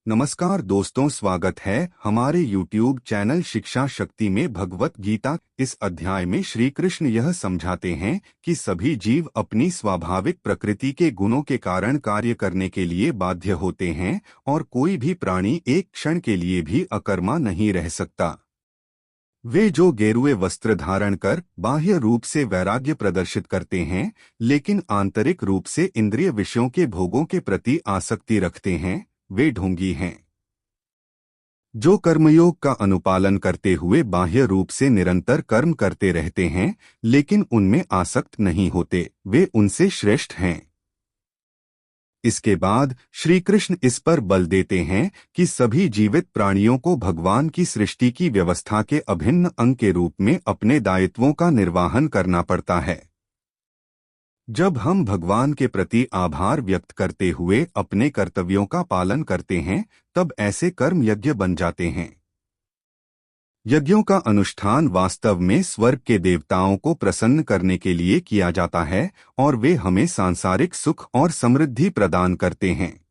नमस्कार दोस्तों, स्वागत है हमारे YouTube चैनल शिक्षा शक्ति में। भगवत गीता इस अध्याय में श्री कृष्ण यह समझाते हैं कि सभी जीव अपनी स्वाभाविक प्रकृति के गुणों के कारण कार्य करने के लिए बाध्य होते हैं और कोई भी प्राणी एक क्षण के लिए भी अकर्मा नहीं रह सकता। वे जो गेरुए वस्त्र धारण कर बाह्य रूप से वैराग्य प्रदर्शित करते हैं, लेकिन आंतरिक रूप से इंद्रिय विषयों के भोगों के प्रति आसक्ति रखते हैं, वे ढोंगी हैं। जो कर्मयोग का अनुपालन करते हुए बाह्य रूप से निरंतर कर्म करते रहते हैं, लेकिन उनमें आसक्त नहीं होते, वे उनसे श्रेष्ठ हैं। इसके बाद श्री कृष्ण इस पर बल देते हैं कि सभी जीवित प्राणियों को भगवान की सृष्टि की व्यवस्था के अभिन्न अंग के रूप में अपने दायित्वों का निर्वहन करना पड़ता है। जब हम भगवान के प्रति आभार व्यक्त करते हुए अपने कर्तव्यों का पालन करते हैं, तब ऐसे कर्म यज्ञ बन जाते हैं। यज्ञों का अनुष्ठान वास्तव में स्वर्ग के देवताओं को प्रसन्न करने के लिए किया जाता है और वे हमें सांसारिक सुख और समृद्धि प्रदान करते हैं।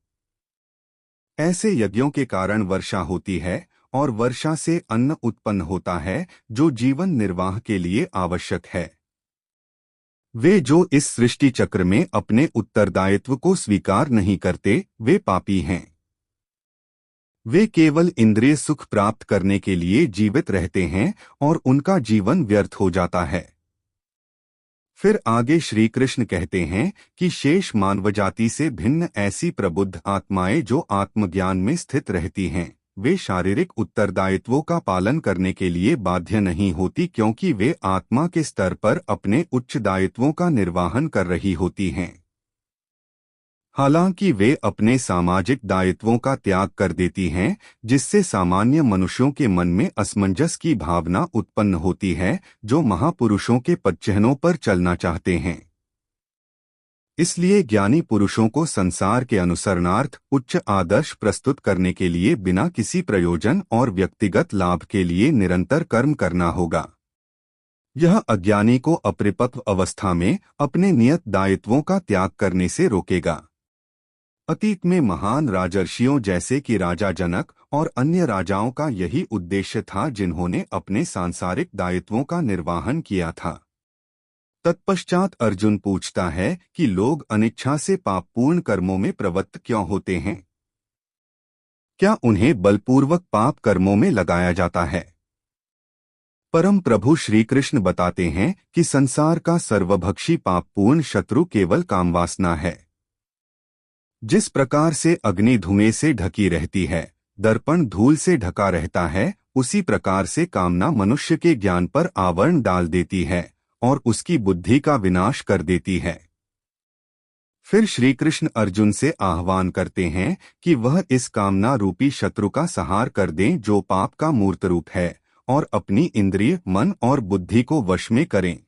ऐसे यज्ञों के कारण वर्षा होती है और वर्षा से अन्न उत्पन्न होता है जो जीवन निर्वाह के लिए आवश्यक है। वे जो इस सृष्टि चक्र में अपने उत्तरदायित्व को स्वीकार नहीं करते, वे पापी हैं। वे केवल इंद्रिय सुख प्राप्त करने के लिए जीवित रहते हैं और उनका जीवन व्यर्थ हो जाता है। फिर आगे श्री कृष्ण कहते हैं कि शेष मानवजाति से भिन्न ऐसी प्रबुद्ध आत्माएं जो आत्मज्ञान में स्थित रहती हैं, वे शारीरिक उत्तरदायित्वों का पालन करने के लिए बाध्य नहीं होती, क्योंकि वे आत्मा के स्तर पर अपने उच्च दायित्वों का निर्वहन कर रही होती हैं। हालांकि वे अपने सामाजिक दायित्वों का त्याग कर देती हैं, जिससे सामान्य मनुष्यों के मन में असमंजस की भावना उत्पन्न होती है, जो महापुरुषों के पदचिह्नों पर चलना चाहते हैं। इसलिए ज्ञानी पुरुषों को संसार के अनुसरणार्थ उच्च आदर्श प्रस्तुत करने के लिए बिना किसी प्रयोजन और व्यक्तिगत लाभ के लिए निरंतर कर्म करना होगा। यह अज्ञानी को अपरिपक्व अवस्था में अपने नियत दायित्वों का त्याग करने से रोकेगा। अतीत में महान राजर्षियों जैसे कि राजा जनक और अन्य राजाओं का यही उद्देश्य था, जिन्होंने अपने सांसारिक दायित्वों का निर्वहन किया था। तत्पश्चात अर्जुन पूछता है कि लोग अनिच्छा से पापपूर्ण कर्मों में प्रवृत्त क्यों होते हैं? क्या उन्हें बलपूर्वक पाप कर्मों में लगाया जाता है? परम प्रभु श्री कृष्ण बताते हैं कि संसार का सर्वभक्षी पापपूर्ण शत्रु केवल कामवासना है। जिस प्रकार से अग्नि धुएं से ढकी रहती है, दर्पण धूल से ढका रहता है, उसी प्रकार से कामना मनुष्य के ज्ञान पर आवरण डाल देती है और उसकी बुद्धि का विनाश कर देती है। फिर श्री कृष्ण अर्जुन से आह्वान करते हैं कि वह इस कामना रूपी शत्रु का संहार कर दें, जो पाप का मूर्त रूप है, और अपनी इंद्रिय, मन और बुद्धि को वश में करें।